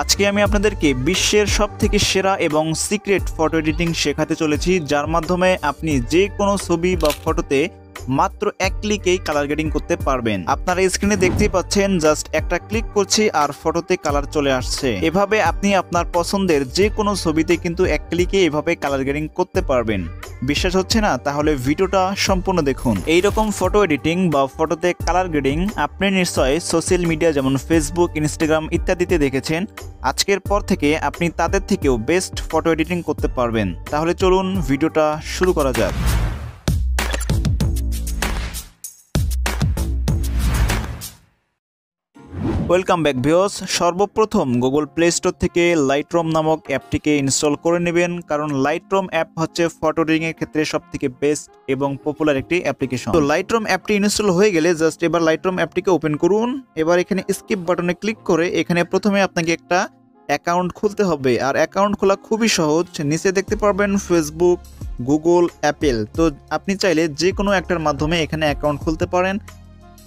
আজকে আমি আপনাদেরকে বিশ্বের সবথেকে সেরা এবং সিক্রেট ফটো এডিটিং শেখাতে চলেছি, যার মাধ্যমে আপনি যে কোনো ছবি বা ফটোতে মাত্র এক ক্লিকেই কালার গ্রেডিং করতে পারবেন। আপনারা স্ক্রিনে দেখতেই পাচ্ছেন, জাস্ট একটা ক্লিক করছি আর ফটোতে কালার চলে আসছে। এভাবে আপনি আপনার পছন্দের যে কোনো ছবিতে কিন্তু এক ক্লিকে এভাবে কালার গ্রেডিং করতে পারবেন। বিশ্বাস হচ্ছে না? তাহলে ভিডিওটা সম্পূর্ণ দেখুন। এইরকম ফটো এডিটিং বা ফটোতে কালার গ্রেডিং আপনি নিশ্চয়ই সোশ্যাল মিডিয়া যেমন ফেসবুক, ইনস্টাগ্রাম ইত্যাদিতে দেখেছেন। আজকের পর থেকে আপনি তাদের থেকেও বেস্ট ফটো এডিটিং করতে পারবেন। তাহলে চলুন ভিডিওটা শুরু করা যাক। Welcome back viewers. সর্বপ্রথম গুগল প্লে স্টোর থেকে লাইটরুম নামক অ্যাপটিকে ইনস্টল করে নেবেন, কারণ লাইটরুম অ্যাপ হচ্ছে ফটো এডিটিং এর ক্ষেত্রে সবথেকে বেস্ট এবং পপুলার একটি অ্যাপ্লিকেশন। তো লাইটরুম অ্যাপটি ইনস্টল হয়ে গেলে জাস্ট এবার লাইটরুম অ্যাপটিকে ওপেন করুন। এবার এখানে স্কিপ বাটনে ক্লিক করে এখানে প্রথমে আপনাকে একটা অ্যাকাউন্ট খুলতে হবে, আর অ্যাকাউন্ট খোলা খুবই সহজ। নিচে দেখতে পারবেন ফেসবুক, গুগল, অ্যাপেল। তো আপনি চাইলে যে কোনো একটার মাধ্যমে এখানে অ্যাকাউন্ট খুলতে পারেন।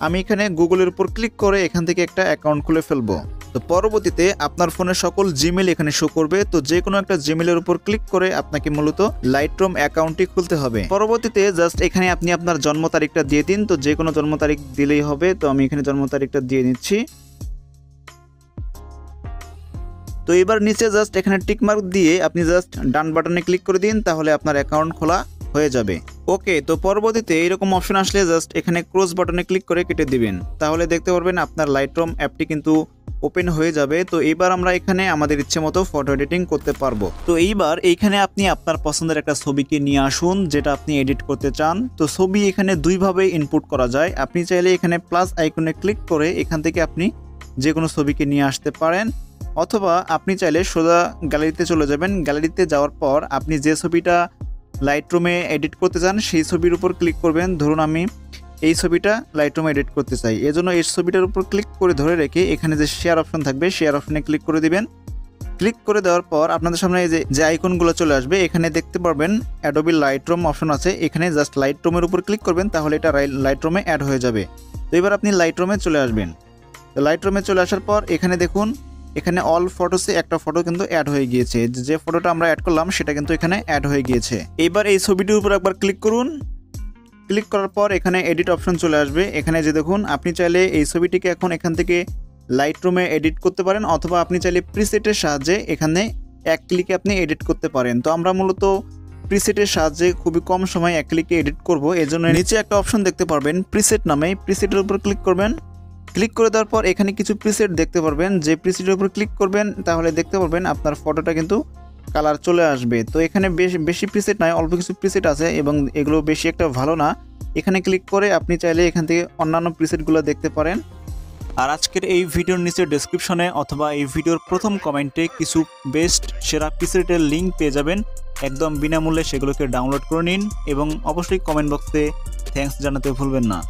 আমি এখানে গুগলের উপর ক্লিক করে এখান থেকে একটা অ্যাকাউন্ট খুলে ফেলবো। তো পরবর্তীতে আপনার ফোনের সকল জিমেল এখানে শো করবে। তো যে কোনো একটা জিমেলের উপর ক্লিক করে আপনাকে মূলত লাইটরুম অ্যাকাউন্টটি খুলতে হবে। পরবর্তীতে জাস্ট এখানে আপনি আপনার জন্ম তারিখটা দিয়ে দিন। তো যে কোনো জন্ম তারিখ দিলেই হবে। তো আমি এখানে জন্ম তারিখটা দিয়ে নিচ্ছি। তো এবার নিচে জাস্ট এখানে টিক মার্ক দিয়ে আপনি জাস্ট ডান বাটনে ক্লিক করে দিন, তাহলে আপনার অ্যাকাউন্ট খোলা হয়ে যাবে। ওকে, তো পরবর্তীতে এরকম অপশন আসলে জাস্ট এখানে ক্লোজ বাটনে ক্লিক করে কেটে দিবেন। তাহলে দেখতে পারবেন আপনার লাইটরুম অ্যাপটি কিন্তু ওপেন হয়ে যাবে। তো এইবার আমরা এখানে আমাদের ইচ্ছে মতো ফটো এডিটিং করতে পারবো। তো এইবার এইখানে আপনি আপনার পছন্দের একটা ছবিকে নিয়ে আসুন যেটা আপনি এডিট করতে চান। তো ছবি এখানে দুইভাবে ইনপুট করা যায়। আপনি চাইলে এখানে প্লাস আইকনে ক্লিক করে এখান থেকে আপনি যে কোনো ছবিকে নিয়ে আসতে পারেন, অথবা আপনি চাইলে সোজা গ্যালারিতে চলে যাবেন। গ্যালারিতে যাওয়ার পর আপনি যে ছবিটা লাইটরুমে এডিট করতে চান সেই ছবির উপর ক্লিক করবেন। ধরুন আমি এই ছবিটা লাইটরুমে এডিট করতে চাই, এজন্য এই ছবিটার উপর ক্লিক করে ধরে রেখে এখানে যে শেয়ার অপশন থাকবে শেয়ার অপশনে ক্লিক করে দিবেন। ক্লিক করে দেওয়ার পর আপনাদের সামনে যে আইকনগুলো চলে আসবে, এখানে দেখতে পারবেন অ্যাডোবি লাইটরুম অপশন আছে। এখানে জাস্ট লাইটরুমের উপর ক্লিক করবেন, তাহলে এটা লাইটরুমে অ্যাড হয়ে যাবে। তো এবার আপনি লাইটরুমে চলে আসবেন। তো লাইটরুমে চলে আসার পর এখানে দেখুন, এখানে অল ফটোসে একটা ফটো কিন্তু অ্যাড হয়ে গিয়েছে। যে ফটোটা আমরা অ্যাড করলাম সেটা কিন্তু এখানে অ্যাড হয়ে গিয়েছে। এবার এই ছবিটির উপর একবার ক্লিক করুন। ক্লিক করার পর এখানে এডিট অপশন চলে আসবে। এখানে যে দেখুন, আপনি চাইলে এই ছবিটিকে এখন এখান থেকে লাইটরুমে এডিট করতে পারেন, অথবা আপনি চাইলে প্রিসেটের সাহায্যে এখানে এক ক্লিকে আপনি এডিট করতে পারেন। তো আমরা মূলত প্রিসেটের সাহায্যে খুবই কম সময় এক ক্লিকে এডিট করব, এজন্য নিচে একটা অপশন দেখতে পারবেন প্রিসেট নামে। প্রিসেটের উপর ক্লিক করবেন। ক্লিক করে দেওয়ার পর এখানে কিছু প্রিসেট দেখতে পারবেন। যে প্রিসেটের উপর ক্লিক করবেন তাহলে দেখতে পারবেন আপনার ফটোটা কিন্তু কালার চলে আসবে। তো এখানে বেশি প্রিসেট নয়, অল্প কিছু প্রিসেট আছে এবং এগুলো বেশি একটা ভালো না। এখানে ক্লিক করে আপনি চাইলে এখান থেকে অন্যান্য প্রিসেটগুলো দেখতে পারেন। আর আজকের এই ভিডিওর নিচে ডেসক্রিপশনে অথবা এই ভিডিওর প্রথম কমেন্টে কিছু বেস্ট সেরা প্রিসেটের লিঙ্ক পেয়ে যাবেন। একদম বিনামূল্যে সেগুলোকে ডাউনলোড করে নিন এবং অবশ্যই কমেন্ট বক্সে থ্যাঙ্কস জানাতে ভুলবেন না।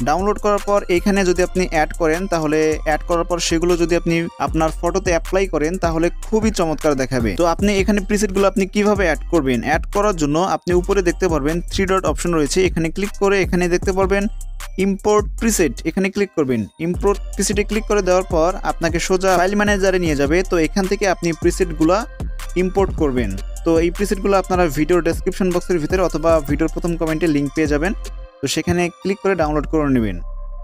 ডাউনলোড করার পর এখানে যদি আপনি অ্যাড করেন, তাহলে অ্যাড করার পর সেগুলো যদি আপনি আপনার ফটোতে অ্যাপ্লাই করেন তাহলে খুবই চমৎকার দেখাবে। তো আপনি এখানে প্রিসেটগুলো আপনি কিভাবে অ্যাড করবেন? অ্যাড করার জন্য আপনি উপরে দেখতে পারবেন 3 ডট অপশন রয়েছে। এখানে ক্লিক করে এখানে দেখতে পারবেন ইম্পোর্ট প্রিসেট, এখানে ক্লিক করবেন। ইম্পোর্ট প্রিসেটে ক্লিক করে দেওয়ার পর আপনাকে সোজা ফাইল ম্যানেজারে নিয়ে যাবে। তো এখান থেকে আপনি প্রিসেটগুলো ইম্পোর্ট করবেন। তো এই প্রিসেটগুলো আপনারা ভিডিওর ডেসক্রিপশন বক্সের ভিতরে অথবা ভিডিওর প্রথম কমেন্টে লিঙ্ক পেয়ে যাবেন। তো সেখানে ক্লিক করে ডাউনলোড করে নেবেন।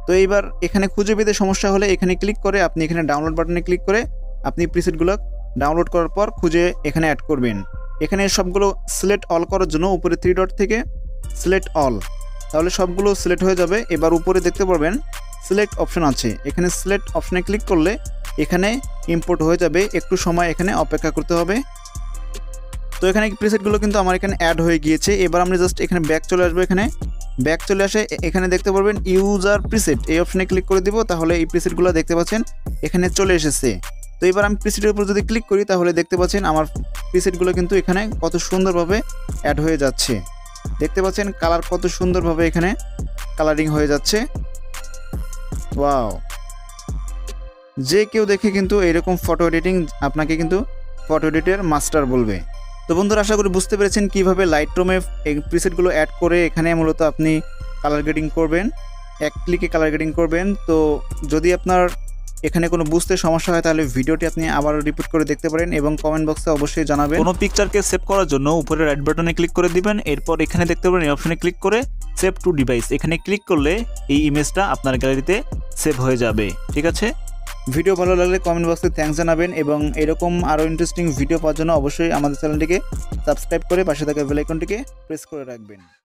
তো এইবার এখানে খুঁজে পেতে সমস্যা হলে এখানে ক্লিক করে আপনি এখানে ডাউনলোড বাটনে ক্লিক করে আপনি প্রিসেটগুলো ডাউনলোড করার পর খুঁজে এখানে অ্যাড করবেন। এখানে সবগুলো সিলেক্ট অল করার জন্য উপরে 3 ডট থেকে সিলেক্ট অল, তাহলে সবগুলো সিলেক্ট হয়ে যাবে। এবার উপরে দেখতে পারবেন সিলেক্ট অপশন আছে। এখানে সিলেক্ট অপশনে ক্লিক করলে এখানে ইম্পোর্ট হয়ে যাবে। একটু সময় এখানে অপেক্ষা করতে হবে। তো এখানে প্রিসেটগুলো কিন্তু আমার এখানে অ্যাড হয়ে গিয়েছে। এবার আমরা জাস্ট এখানে ব্যাক চলে আসবো। এখানে ব্যাক চলে আসে এখানে দেখতে পারবেন ইউজার প্রিসেট, এই অপশনে ক্লিক করে দিব। তাহলে এই প্রিসেটগুলো দেখতে পাচ্ছেন এখানে চলে এসেছে। তো এবার আমি প্রিসেটের উপর যদি ক্লিক করি তাহলে দেখতে পাচ্ছেন আমার প্রিসেটগুলো কিন্তু এখানে কত সুন্দরভাবে অ্যাড হয়ে যাচ্ছে। দেখতে পাচ্ছেন কালার কত সুন্দরভাবে এখানে কালারিং হয়ে যাচ্ছে। ওয়াও, যে কেউ দেখে কিন্তু এরকম ফটো এডিটিং আপনাকে কিন্তু ফটো এডিটের মাস্টার বলবে। তো বন্ধুরা, আশা করি বুঝতে পেরেছেন কিভাবে লাইটরুমে এই প্রিসেটগুলো অ্যাড করে এখানে মূলত আপনি কালার গ্রেডিং করবেন, এক ক্লিকে কালার গ্রেডিং করবেন। তো যদি আপনার এখানে কোনো বুঝতে সমস্যা হয় তাহলে ভিডিওটি আপনি আবার রিপিট করে দেখতে পারেন এবং কমেন্ট বক্সে অবশ্যই জানাবেন। কোনো পিকচারকে সেভ করার জন্য উপরে রাইট বাটনে ক্লিক করে দিবেন, এরপর এখানে দেখতে পারেন এই অপশনে ক্লিক করে সেভ টু ডিভাইস, এখানে ক্লিক করলে এই ইমেজটা আপনার গ্যালারিতে সেভ হয়ে যাবে। ঠিক আছে, ভিডিও ভালো লাগলে কমেন্ট বক্সে থ্যাঙ্কস জানাবেন এবং এরকম আরও ইন্টারেস্টিং ভিডিও পাওয়ার জন্য অবশ্যই আমাদের চ্যানেলটিকে সাবস্ক্রাইব করে পাশে থাকা বেল আইকনটিকে প্রেস করে রাখবেন।